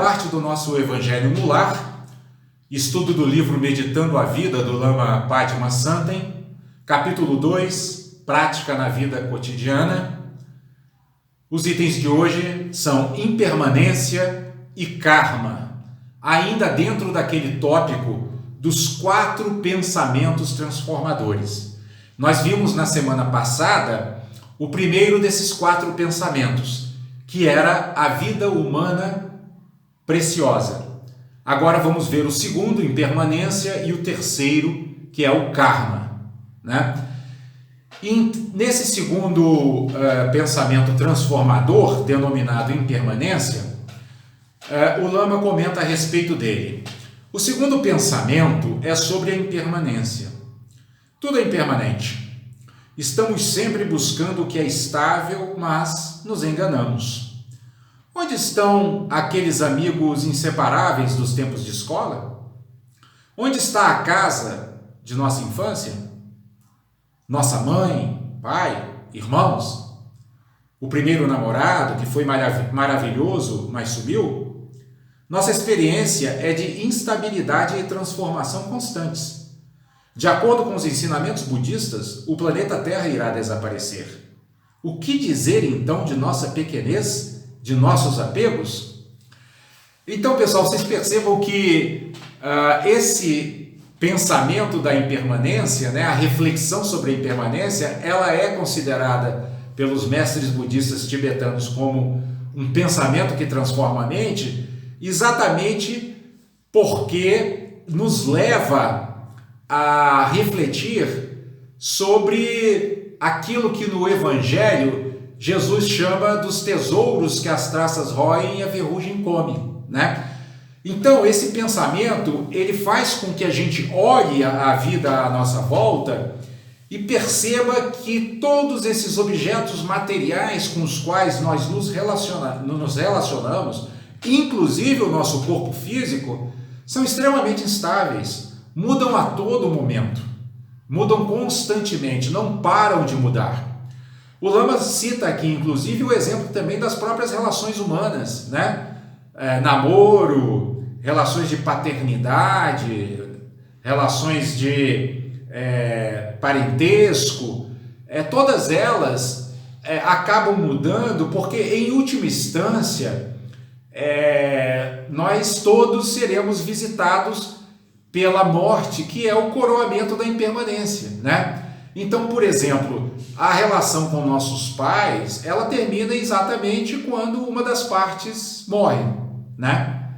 parte do nosso Evangelho no Lar, estudo do livro Meditando a Vida, do Lama Padmasambhava, capítulo 2, Prática na Vida Cotidiana. Os itens de hoje são impermanência e karma, ainda dentro daquele tópico dos 4 pensamentos transformadores. Nós vimos na semana passada o primeiro desses 4 pensamentos, que era a vida humana preciosa. Agora vamos ver o segundo, impermanência, e o terceiro, que é o karma, né? E nesse segundo pensamento transformador, denominado impermanência, o Lama comenta a respeito dele. O segundo pensamento é sobre a impermanência. Tudo é impermanente. Estamos sempre buscando o que é estável, mas nos enganamos. Onde estão aqueles amigos inseparáveis dos tempos de escola? Onde está a casa de nossa infância? Nossa mãe, pai, irmãos? O primeiro namorado que foi maravilhoso, mas sumiu? Nossa experiência é de instabilidade e transformação constantes. De acordo com os ensinamentos budistas, o planeta Terra irá desaparecer. O que dizer então de nossa pequenez, de nossos apegos? Então, pessoal, vocês percebam que esse pensamento da impermanência, né, a reflexão sobre a impermanência, ela é considerada pelos mestres budistas tibetanos como um pensamento que transforma a mente, exatamente porque nos leva a refletir sobre aquilo que no Evangelho Jesus chama dos tesouros que as traças roem e a ferrugem come, né? Então, esse pensamento, ele faz com que a gente olhe a vida à nossa volta e perceba que todos esses objetos materiais com os quais nós nos relacionamos, inclusive o nosso corpo físico, são extremamente instáveis. Mudam a todo momento, mudam constantemente, não param de mudar. O Lama cita aqui, inclusive, o exemplo também das próprias relações humanas, né? Namoro, relações de paternidade, relações de parentesco, todas elas acabam mudando porque, em última instância, nós todos seremos visitados pela morte, que é o coroamento da impermanência, né? Então, por exemplo, a relação com nossos pais, ela termina exatamente quando uma das partes morre, né?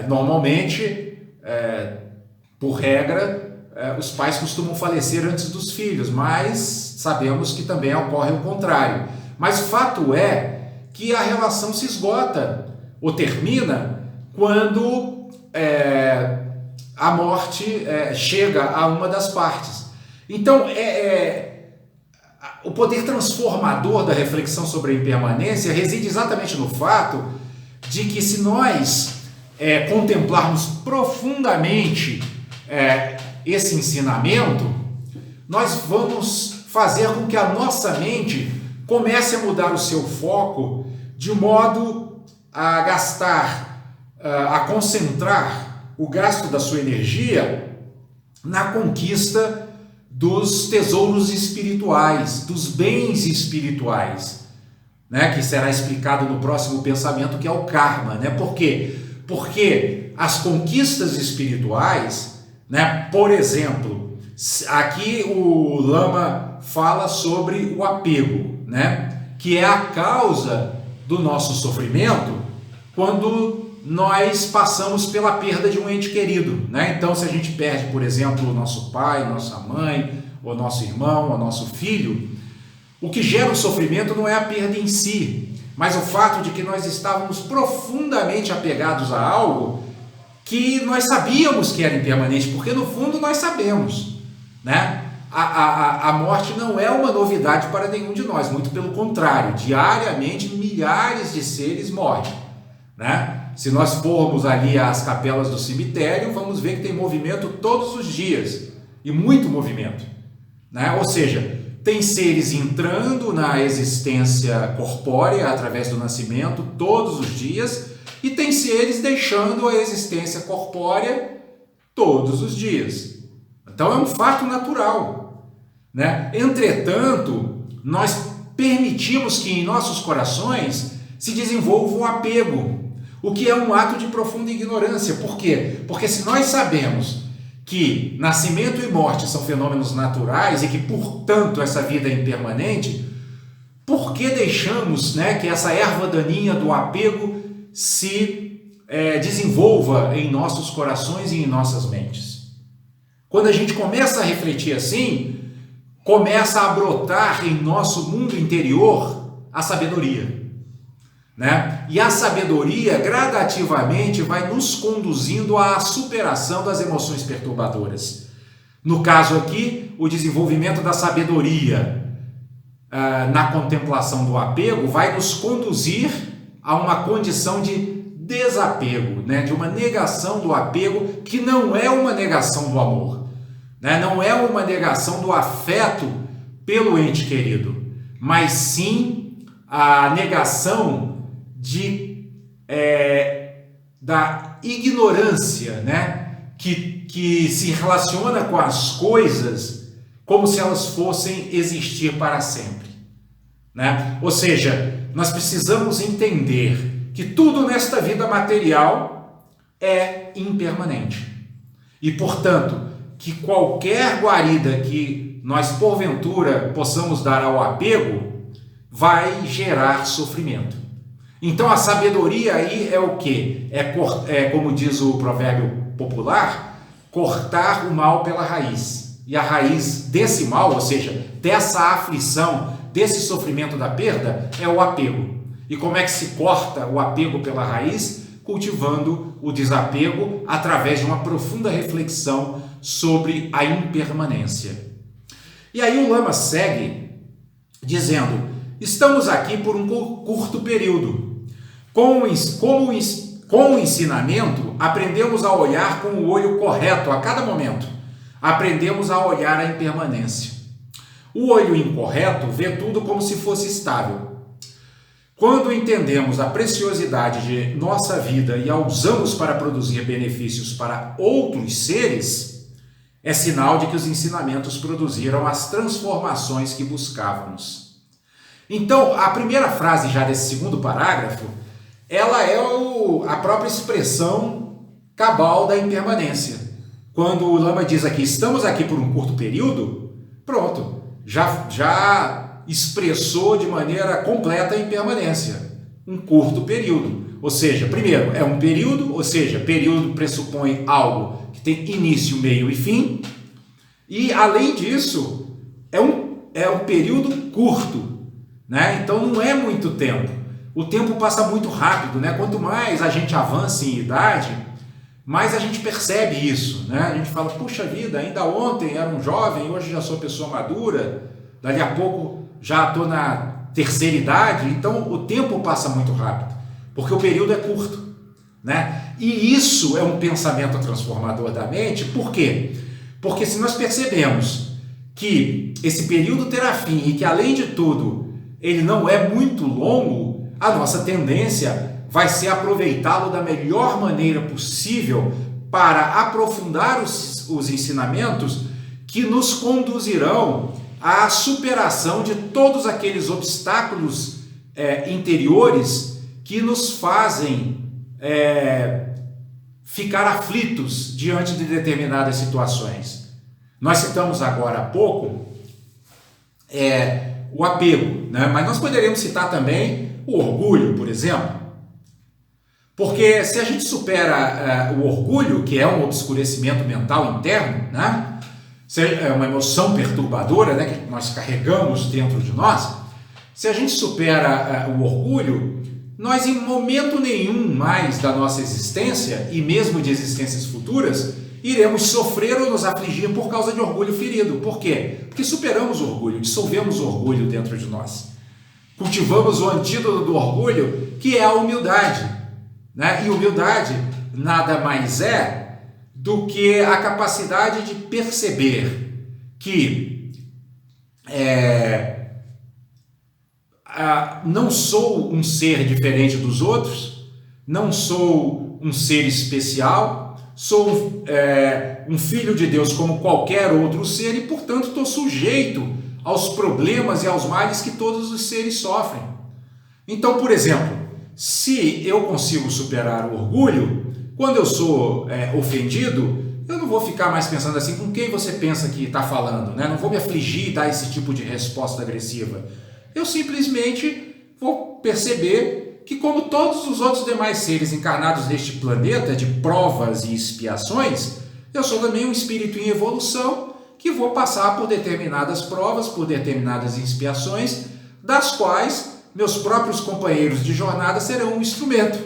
Normalmente, por regra, os pais costumam falecer antes dos filhos, mas sabemos que também ocorre o contrário. Mas o fato é que a relação se esgota ou termina quando a morte chega a uma das partes. Então, o poder transformador da reflexão sobre a impermanência reside exatamente no fato de que, se nós contemplarmos profundamente esse ensinamento, nós vamos fazer com que a nossa mente comece a mudar o seu foco de modo a gastar, a concentrar o gasto da sua energia na conquista dos tesouros espirituais, dos bens espirituais, né? Que será explicado no próximo pensamento, que é o karma, né? Por quê? Porque as conquistas espirituais, né? Por exemplo, aqui o Lama fala sobre o apego, né? Que é a causa do nosso sofrimento quando nós passamos pela perda de um ente querido, né? Então, se a gente perde, por exemplo, o nosso pai, nossa mãe, o nosso irmão, o nosso filho, o que gera o sofrimento não é a perda em si, mas o fato de que nós estávamos profundamente apegados a algo que nós sabíamos que era impermanente, porque no fundo nós sabemos, né? A morte não é uma novidade para nenhum de nós, muito pelo contrário, diariamente milhares de seres morrem, né? Se nós formos ali às capelas do cemitério, vamos ver que tem movimento todos os dias, e muito movimento, né? Ou seja, tem seres entrando na existência corpórea através do nascimento todos os dias, e tem seres deixando a existência corpórea todos os dias. Então é um fato natural, né? Entretanto, nós permitimos que em nossos corações se desenvolva o apego, o que é um ato de profunda ignorância. Por quê? Porque se nós sabemos que nascimento e morte são fenômenos naturais e que, portanto, essa vida é impermanente, por que deixamos, né, que essa erva daninha do apego se desenvolva em nossos corações e em nossas mentes? Quando a gente começa a refletir assim, começa a brotar em nosso mundo interior a sabedoria, né? E a sabedoria gradativamente vai nos conduzindo à superação das emoções perturbadoras. No caso aqui, o desenvolvimento da sabedoria na contemplação do apego vai nos conduzir a uma condição de desapego, né? De uma negação do apego, que não é uma negação do amor, né? Não é uma negação do afeto pelo ente querido, mas sim a negação da ignorância, né? Que se relaciona com as coisas como se elas fossem existir para sempre, né? Ou seja, nós precisamos entender que tudo nesta vida material é impermanente e, portanto, que qualquer guarida que nós porventura possamos dar ao apego vai gerar sofrimento. Então a sabedoria aí é o quê? É como diz o provérbio popular, cortar o mal pela raiz. E a raiz desse mal, ou seja, dessa aflição, desse sofrimento da perda, é o apego. E como é que se corta o apego pela raiz? Cultivando o desapego através de uma profunda reflexão sobre a impermanência. E aí o Lama segue dizendo: estamos aqui por um curto período. Com o ensinamento, aprendemos a olhar com o olho correto a cada momento. Aprendemos a olhar a impermanência. O olho incorreto vê tudo como se fosse estável. Quando entendemos a preciosidade de nossa vida e a usamos para produzir benefícios para outros seres, é sinal de que os ensinamentos produziram as transformações que buscávamos. Então, a primeira frase já desse segundo parágrafo, ela é a própria expressão cabal da impermanência. Quando o Lama diz aqui, estamos aqui por um curto período, pronto, já expressou de maneira completa a impermanência. Um curto período. Ou seja, primeiro, é um período, ou seja, período pressupõe algo que tem início, meio e fim. E, além disso, é um período curto, né? Então, não é muito tempo. O tempo passa muito rápido, né? Quanto mais a gente avança em idade, mais a gente percebe isso, né? A gente fala, puxa vida, ainda ontem era um jovem, hoje já sou pessoa madura, dali a pouco já estou na terceira idade, então o tempo passa muito rápido, porque o período é curto, né? E isso é um pensamento transformador da mente. Por quê? Porque se nós percebemos que esse período terá fim e que, além de tudo, ele não é muito longo, a nossa tendência vai ser aproveitá-lo da melhor maneira possível para aprofundar os ensinamentos que nos conduzirão à superação de todos aqueles obstáculos interiores que nos fazem ficar aflitos diante de determinadas situações. Nós citamos agora há pouco o apego, né? Mas nós poderíamos citar também o orgulho, por exemplo. Porque se a gente supera o orgulho, que é um obscurecimento mental interno, né? É uma emoção perturbadora, né, que nós carregamos dentro de nós, se a gente supera o orgulho, nós em momento nenhum mais da nossa existência, e mesmo de existências futuras, iremos sofrer ou nos afligir por causa de orgulho ferido. Por quê? Porque superamos o orgulho, dissolvemos o orgulho dentro de nós. Cultivamos o antídoto do orgulho, que é a humildade, né? E humildade nada mais é do que a capacidade de perceber que não sou um ser diferente dos outros, não sou um ser especial, sou um filho de Deus como qualquer outro ser e, portanto, estou sujeito aos problemas e aos males que todos os seres sofrem. Então, por exemplo, se eu consigo superar o orgulho, quando eu sou ofendido, eu não vou ficar mais pensando assim, com quem você pensa que está falando, né? Não vou me afligir e dar esse tipo de resposta agressiva. Eu simplesmente vou perceber que, como todos os outros demais seres encarnados neste planeta de provas e expiações, eu sou também um espírito em evolução que vou passar por determinadas provas, por determinadas expiações, das quais meus próprios companheiros de jornada serão um instrumento.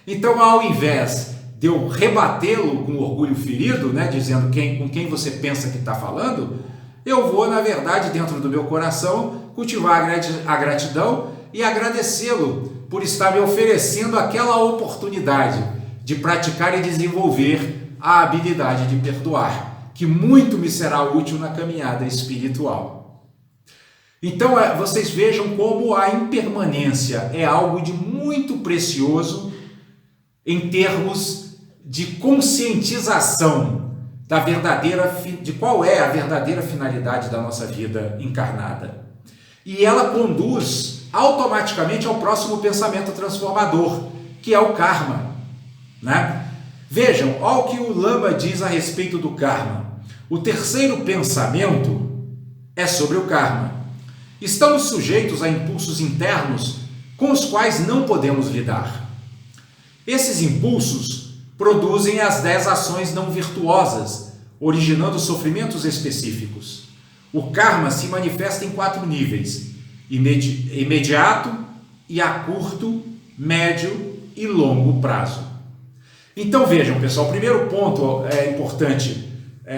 Então, ao invés de eu rebatê-lo com orgulho ferido, né, dizendo com quem você pensa que está falando, eu vou, na verdade, dentro do meu coração, cultivar a gratidão e agradecê-lo por estar me oferecendo aquela oportunidade de praticar e desenvolver a habilidade de perdoar, que muito me será útil na caminhada espiritual. Então, vocês vejam como a impermanência é algo de muito precioso em termos de conscientização de qual é a verdadeira finalidade da nossa vida encarnada. E ela conduz automaticamente ao próximo pensamento transformador, que é o karma, né? Vejam, olha o que o Lama diz a respeito do karma. O terceiro pensamento é sobre o karma. Estamos sujeitos a impulsos internos com os quais não podemos lidar. Esses impulsos produzem as 10 ações não virtuosas, originando sofrimentos específicos. O karma se manifesta em 4 níveis: imediato e a curto, médio e longo prazo. Então vejam, pessoal, o primeiro ponto importante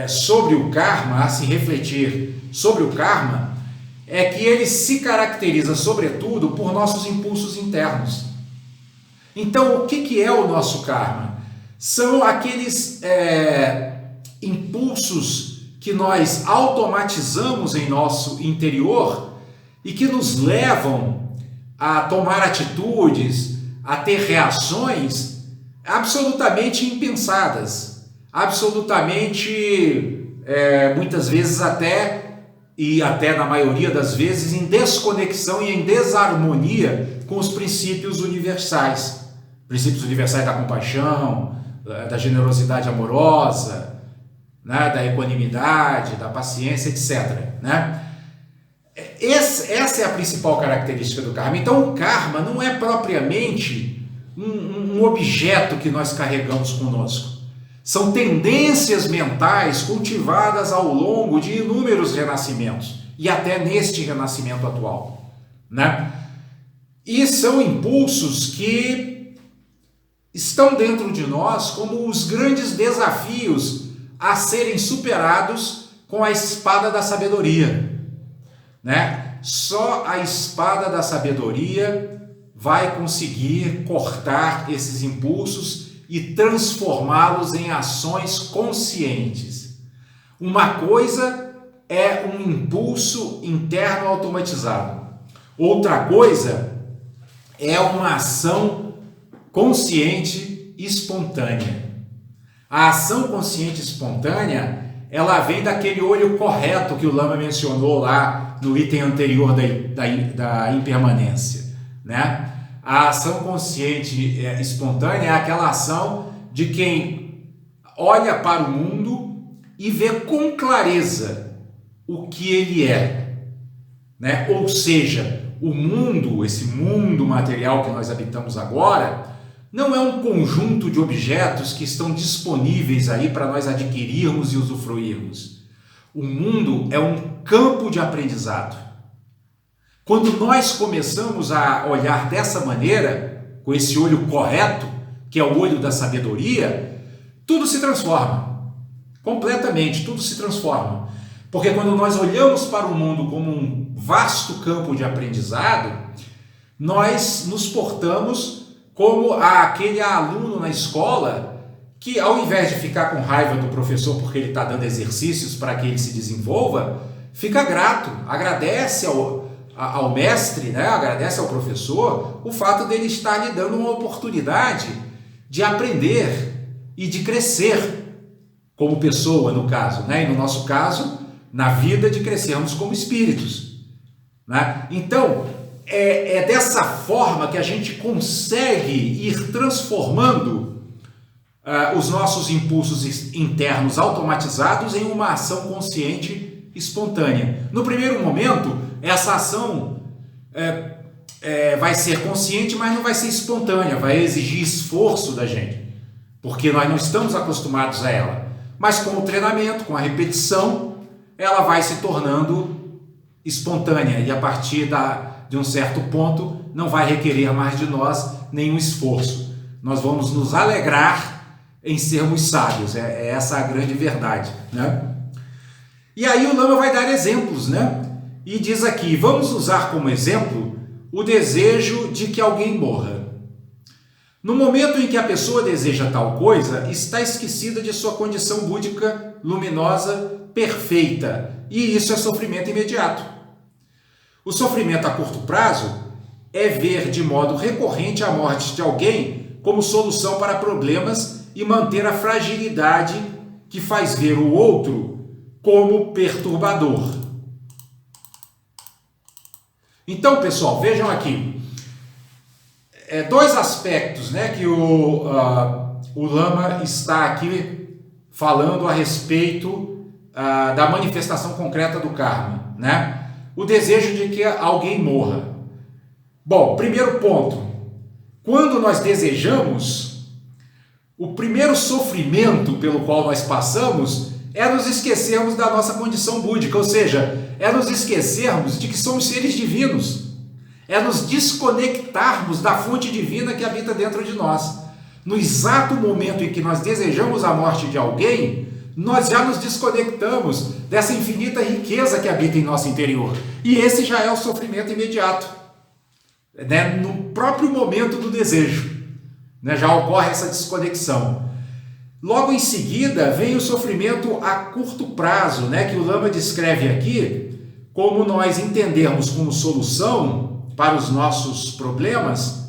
sobre o karma, a se refletir sobre o karma, é que ele se caracteriza, sobretudo, por nossos impulsos internos. Então, o que é o nosso karma? São aqueles impulsos que nós automatizamos em nosso interior e que nos levam a tomar atitudes, a ter reações absolutamente impensadas, absolutamente, muitas vezes até na maioria das vezes, em desconexão e em desarmonia com os princípios universais da compaixão, da generosidade amorosa, né, da equanimidade, da paciência, etc. Né? Essa é a principal característica do karma. Então, o karma não é propriamente um objeto que nós carregamos conosco. São tendências mentais cultivadas ao longo de inúmeros renascimentos e até neste renascimento atual, né? E são impulsos que estão dentro de nós como os grandes desafios a serem superados com a espada da sabedoria, né? Só a espada da sabedoria vai conseguir cortar esses impulsos e transformá-los em ações conscientes. Uma coisa é um impulso interno automatizado. Outra coisa é uma ação consciente e espontânea. A ação consciente e espontânea, ela vem daquele olho correto que o Lama mencionou lá no item anterior da impermanência, né? A ação consciente e espontânea é aquela ação de quem olha para o mundo e vê com clareza o que ele é, né? Ou seja, o mundo, esse mundo material que nós habitamos agora, não é um conjunto de objetos que estão disponíveis aí para nós adquirirmos e usufruirmos. O mundo é um campo de aprendizado. Quando nós começamos a olhar dessa maneira, com esse olho correto, que é o olho da sabedoria, tudo se transforma. Completamente, tudo se transforma. Porque quando nós olhamos para o mundo como um vasto campo de aprendizado, nós nos portamos como aquele aluno na escola que, ao invés de ficar com raiva do professor porque ele está dando exercícios para que ele se desenvolva, fica grato, agradece ao mestre, né? Agradece ao professor o fato dele estar lhe dando uma oportunidade de aprender e de crescer como pessoa, no caso, né? E no nosso caso, na vida, de crescermos como espíritos, né? Então, é dessa forma que a gente consegue ir transformando os nossos impulsos internos automatizados em uma ação consciente espontânea. No primeiro momento, essa ação vai ser consciente, mas não vai ser espontânea, vai exigir esforço da gente, porque nós não estamos acostumados a ela. Mas com o treinamento, com a repetição, ela vai se tornando espontânea e a partir de um certo ponto não vai requerer mais de nós nenhum esforço. Nós vamos nos alegrar em sermos sábios, é essa a grande verdade, né? E aí o Lama vai dar exemplos, né? E diz aqui, vamos usar como exemplo o desejo de que alguém morra. No momento em que a pessoa deseja tal coisa, está esquecida de sua condição búdica, luminosa, perfeita, e isso é sofrimento imediato. O sofrimento a curto prazo é ver de modo recorrente a morte de alguém como solução para problemas e manter a fragilidade que faz ver o outro como perturbador. Então, pessoal, vejam aqui, dois aspectos, né, que o Lama está aqui falando a respeito da manifestação concreta do karma, né? O desejo de que alguém morra. Bom, primeiro ponto, quando nós desejamos, o primeiro sofrimento pelo qual nós passamos é nos esquecermos da nossa condição búdica, ou seja, é nos esquecermos de que somos seres divinos, é nos desconectarmos da fonte divina que habita dentro de nós. No exato momento em que nós desejamos a morte de alguém, nós já nos desconectamos dessa infinita riqueza que habita em nosso interior. E esse já é o sofrimento imediato, né? No próprio momento do desejo, né? Já ocorre essa desconexão. Logo em seguida vem o sofrimento a curto prazo, né? Que o Lama descreve aqui como nós entendermos como solução para os nossos problemas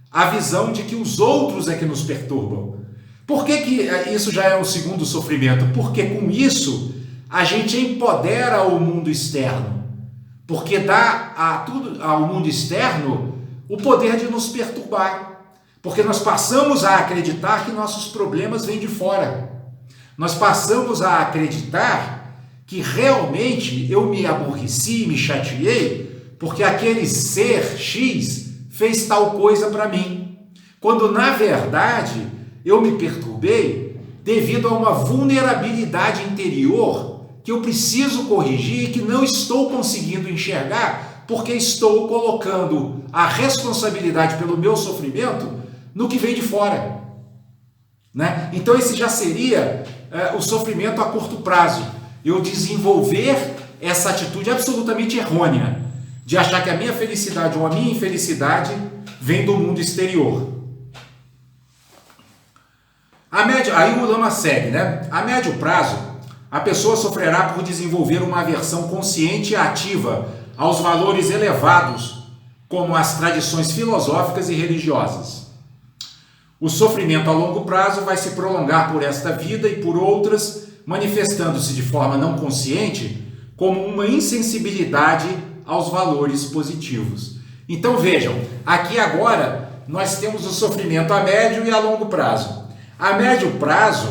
a visão de que os outros é que nos perturbam. Por que isso já é o segundo sofrimento? Porque com isso a gente empodera o mundo externo, porque dá ao mundo externo o poder de nos perturbar, porque nós passamos a acreditar que nossos problemas vêm de fora, nós passamos a acreditar que realmente eu me aborreci, me chateei, porque aquele ser X fez tal coisa para mim, quando na verdade eu me perturbei devido a uma vulnerabilidade interior que eu preciso corrigir e que não estou conseguindo enxergar porque estou colocando a responsabilidade pelo meu sofrimento no que vem de fora, né? Então esse já seria o sofrimento a curto prazo. Eu desenvolver essa atitude absolutamente errônea de achar que a minha felicidade ou a minha infelicidade vem do mundo exterior. Aí o Lama segue, né? A médio prazo, a pessoa sofrerá por desenvolver uma aversão consciente e ativa aos valores elevados, como as tradições filosóficas e religiosas. O sofrimento a longo prazo vai se prolongar por esta vida e por outras, manifestando-se de forma não consciente como uma insensibilidade aos valores positivos. Então vejam, aqui agora nós temos o sofrimento a médio e a longo prazo. A médio prazo,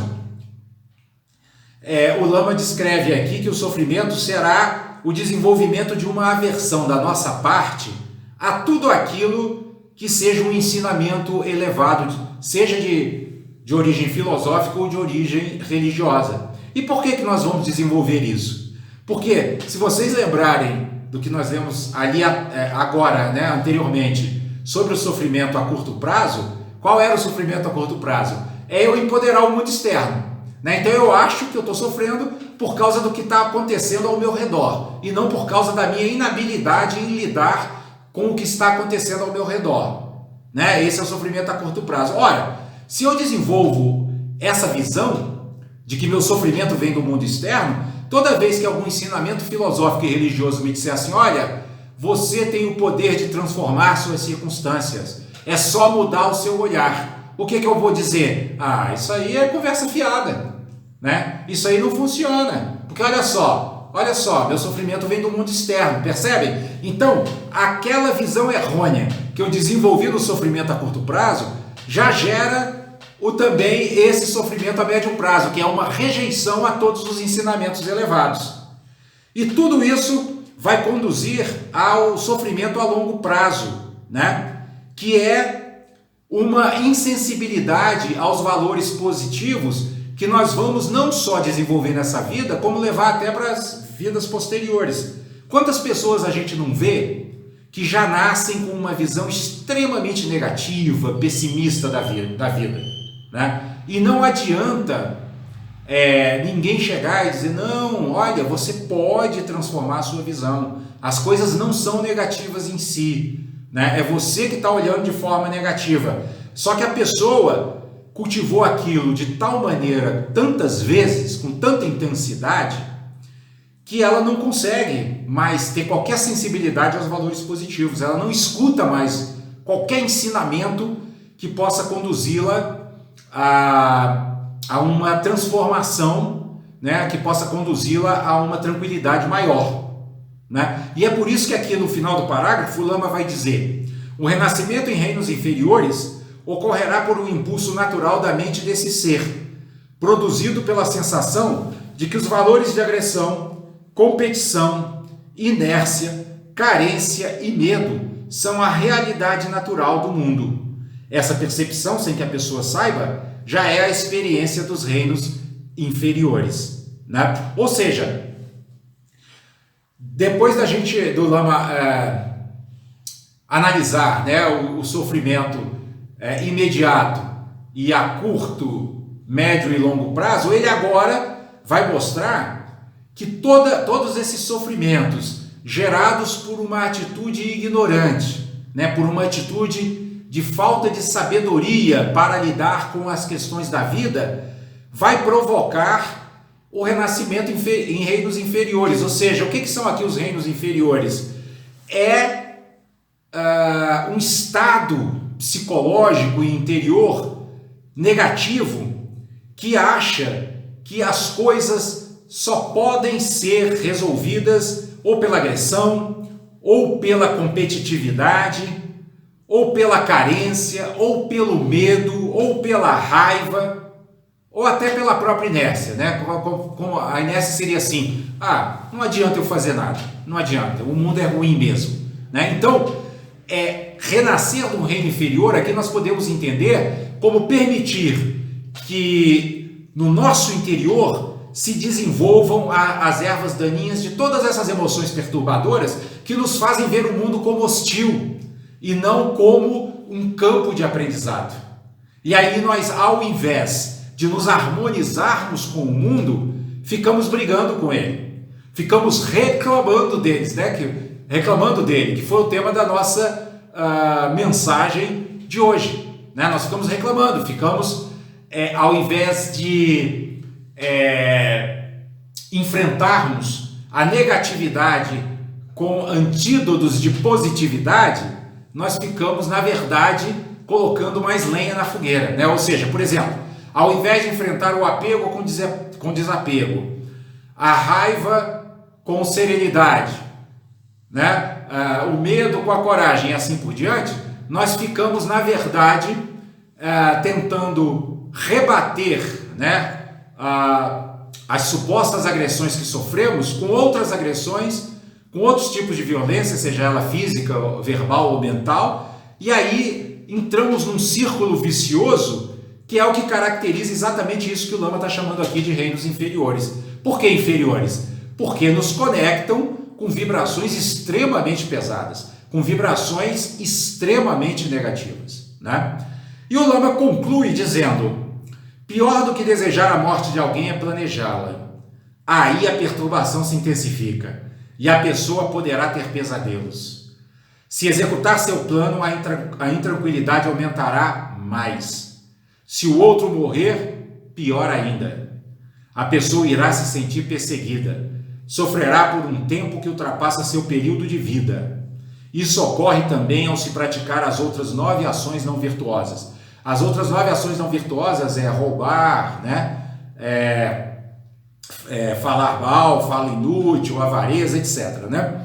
o Lama descreve aqui que o sofrimento será o desenvolvimento de uma aversão da nossa parte a tudo aquilo que seja um ensinamento elevado, seja de origem filosófica ou de origem religiosa. E por que nós vamos desenvolver isso? Porque, se vocês lembrarem do que nós lemos ali agora, né, anteriormente, sobre o sofrimento a curto prazo, qual era o sofrimento a curto prazo? É eu empoderar o mundo externo, né? Então eu acho que eu estou sofrendo por causa do que está acontecendo ao meu redor e não por causa da minha inabilidade em lidar com o que está acontecendo ao meu redor, né? Esse é o sofrimento a curto prazo. Ora, se eu desenvolvo essa visão de que meu sofrimento vem do mundo externo, toda vez que algum ensinamento filosófico e religioso me disser assim, olha, você tem o poder de transformar suas circunstâncias. É só mudar o seu olhar. O que eu vou dizer? Ah, isso aí é conversa fiada, né? Isso aí não funciona. Porque olha só, meu sofrimento vem do mundo externo, percebem? Então, aquela visão errônea que eu desenvolvi no sofrimento a curto prazo já gera também esse sofrimento a médio prazo, que é uma rejeição a todos os ensinamentos elevados. E tudo isso vai conduzir ao sofrimento a longo prazo, né? Que é uma insensibilidade aos valores positivos que nós vamos não só desenvolver nessa vida, como levar até para as vidas posteriores. Quantas pessoas a gente não vê que já nascem com uma visão extremamente negativa, pessimista da vida, né? E não adianta ninguém chegar e dizer, não, olha, você pode transformar a sua visão. As coisas não são negativas em si, né? É você que está olhando de forma negativa. Só que a pessoa cultivou aquilo de tal maneira, tantas vezes, com tanta intensidade, que ela não consegue mais ter qualquer sensibilidade aos valores positivos. Ela não escuta mais qualquer ensinamento que possa conduzi-la a uma transformação, né, que possa conduzi-la a uma tranquilidade maior, né? E é por isso que aqui no final do parágrafo o Lama vai dizer: o renascimento em reinos inferiores ocorrerá por um impulso natural da mente desse ser, produzido pela sensação de que os valores de agressão, competição, inércia, carência e medo são a realidade natural do mundo. Essa percepção, sem que a pessoa saiba, já é a experiência dos reinos inferiores, né? Ou seja, depois do Lama analisar, né, o sofrimento imediato e a curto, médio e longo prazo, ele agora vai mostrar que todos esses sofrimentos gerados por uma atitude ignorante, né, por uma atitude de falta de sabedoria para lidar com as questões da vida, vai provocar o renascimento em reinos inferiores. Ou seja, o que são aqui os reinos inferiores? É um estado psicológico e interior negativo que acha que as coisas só podem ser resolvidas ou pela agressão, ou pela competitividade, ou pela carência, ou pelo medo, ou pela raiva, ou até pela própria inércia, né? Como a inércia seria assim: ah, não adianta eu fazer nada, não adianta, o mundo é ruim mesmo, né? Então, renascer de um reino inferior, aqui nós podemos entender como permitir que no nosso interior se desenvolvam as ervas daninhas de todas essas emoções perturbadoras que nos fazem ver o mundo como hostil e não como um campo de aprendizado. E aí nós, ao invés de nos harmonizarmos com o mundo, ficamos brigando com ele, ficamos reclamando deles, né? Reclamando dele, que foi o tema da nossa mensagem de hoje, né? Nós ficamos reclamando, ao invés de enfrentarmos a negatividade com antídotos de positividade, nós ficamos, na verdade, colocando mais lenha na fogueira, né? Ou seja, por exemplo, ao invés de enfrentar o apego com desapego, a raiva com serenidade, né? O medo com a coragem e assim por diante, nós ficamos, na verdade, tentando rebater, né, as supostas agressões que sofremos com outras agressões, com outros tipos de violência, seja ela física, verbal ou mental, e aí entramos num círculo vicioso que é o que caracteriza exatamente isso que o Lama está chamando aqui de reinos inferiores. Por que inferiores? Porque nos conectam com vibrações extremamente pesadas, com vibrações extremamente negativas, né? E o Lama conclui dizendo: pior do que desejar a morte de alguém é planejá-la. Aí a perturbação se intensifica e a pessoa poderá ter pesadelos. Se executar seu plano, a intranquilidade aumentará mais. Se o outro morrer, pior ainda. A pessoa irá se sentir perseguida. Sofrerá por um tempo que ultrapassa seu período de vida. Isso ocorre também ao se praticar as outras 9 ações não virtuosas. As outras 9 ações não virtuosas é roubar, né? Falar mal, fala inútil, avareza, etc. Né?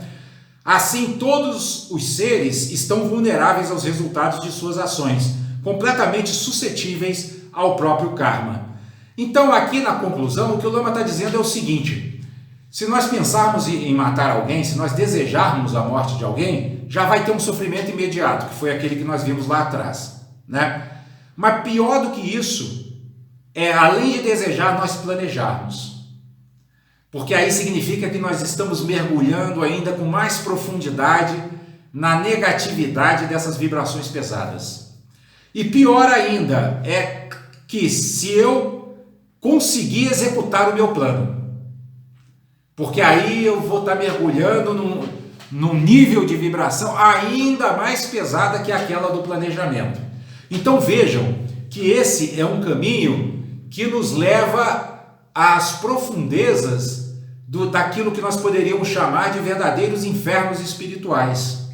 Assim, todos os seres estão vulneráveis aos resultados de suas ações, completamente suscetíveis ao próprio karma. Então, aqui na conclusão, o que o Lama está dizendo é o seguinte: se nós pensarmos em matar alguém, se nós desejarmos a morte de alguém, já vai ter um sofrimento imediato, que foi aquele que nós vimos lá atrás, né? Mas pior do que isso, além de desejar, nós planejarmos. Porque aí significa que nós estamos mergulhando ainda com mais profundidade na negatividade dessas vibrações pesadas. E pior ainda é que se eu conseguir executar o meu plano, porque aí eu vou estar mergulhando num nível de vibração ainda mais pesada que aquela do planejamento. Então vejam que esse é um caminho que nos leva às profundezas daquilo que nós poderíamos chamar de verdadeiros infernos espirituais,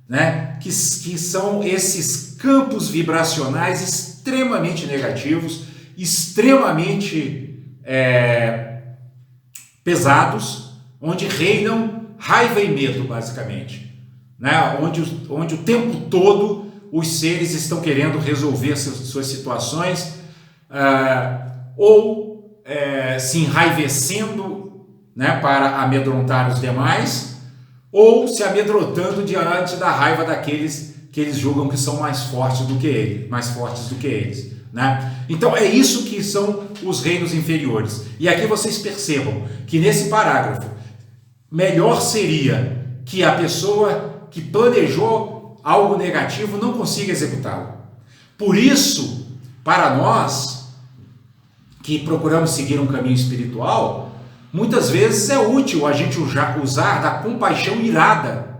né? Que são esses campos vibracionais extremamente negativos, extremamente pesados, onde reinam raiva e medo, basicamente, né? Onde o tempo todo os seres estão querendo resolver suas situações, ou se enraivecendo, né, para amedrontar os demais, ou se amedrontando diante da raiva daqueles que eles julgam que são mais fortes do que eles, né? Então é isso que são os reinos inferiores. E aqui vocês percebam que nesse parágrafo, melhor seria que a pessoa que planejou algo negativo não consiga executá-lo. Por isso, para nós que procuramos seguir um caminho espiritual, muitas vezes é útil a gente usar da compaixão irada,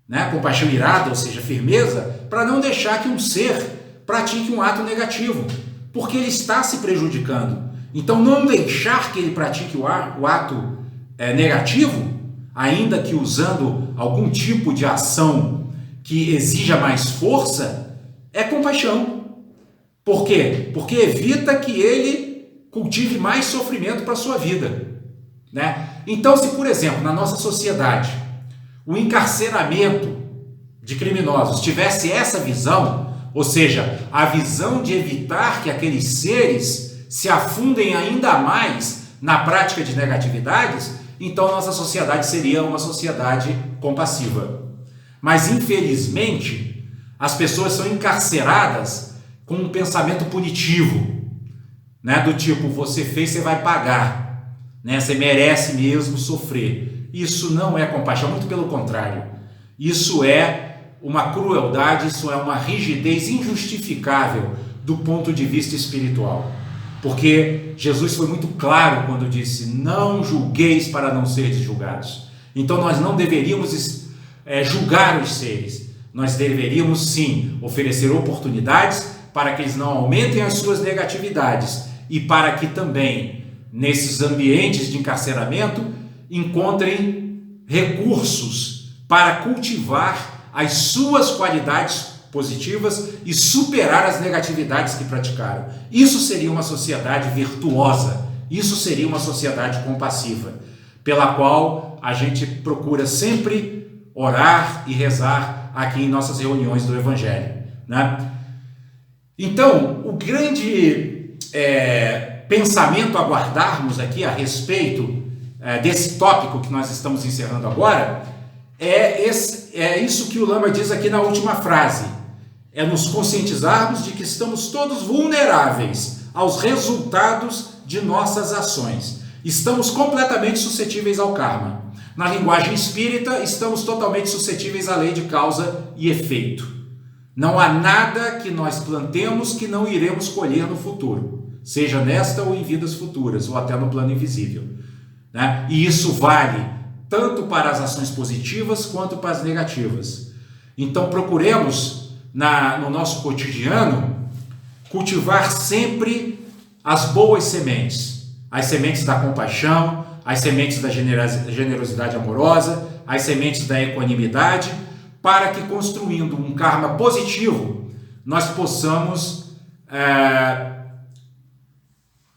né? Compaixão irada, ou seja, firmeza, para não deixar que um ser pratique um ato negativo, porque ele está se prejudicando. Então, não deixar que ele pratique o ato negativo, ainda que usando algum tipo de ação que exija mais força, é compaixão. Por quê? Porque evita que ele cultive mais sofrimento para a sua vida, né? Então, se, por exemplo, na nossa sociedade, o encarceramento de criminosos tivesse essa visão, ou seja, a visão de evitar que aqueles seres se afundem ainda mais na prática de negatividades, então nossa sociedade seria uma sociedade compassiva. Mas, infelizmente, as pessoas são encarceradas com um pensamento punitivo, né? Do tipo, você fez, você vai pagar, né? Você merece mesmo sofrer. Isso não é compaixão, muito pelo contrário. Isso é uma crueldade, isso é uma rigidez injustificável do ponto de vista espiritual. Porque Jesus foi muito claro quando disse: não julgueis para não seres julgados. Então nós não deveríamos julgar os seres. Nós deveríamos sim oferecer oportunidades para que eles não aumentem as suas negatividades e para que também nesses ambientes de encarceramento encontrem recursos para cultivar as suas qualidades positivas e superar as negatividades que praticaram. Isso seria uma sociedade virtuosa, isso seria uma sociedade compassiva, pela qual a gente procura sempre orar e rezar aqui em nossas reuniões do Evangelho, né? Então, o grande pensamento a guardarmos aqui a respeito desse tópico que nós estamos encerrando agora é isso que o Lama diz aqui na última frase: é nos conscientizarmos de que estamos todos vulneráveis aos resultados de nossas ações. Estamos completamente suscetíveis ao karma. Na linguagem espírita, estamos totalmente suscetíveis à lei de causa e efeito. Não há nada que nós plantemos que não iremos colher no futuro, seja nesta ou em vidas futuras, ou até no plano invisível, né? E isso vale tanto para as ações positivas quanto para as negativas. Então procuremos, no nosso cotidiano, cultivar sempre as boas sementes, as sementes da compaixão, as sementes da generosidade amorosa, as sementes da equanimidade, para que, construindo um karma positivo, nós possamos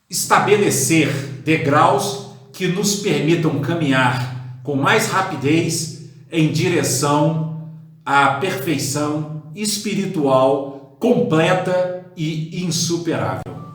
estabelecer degraus que nos permitam caminhar com mais rapidez em direção à perfeição espiritual completa e insuperável.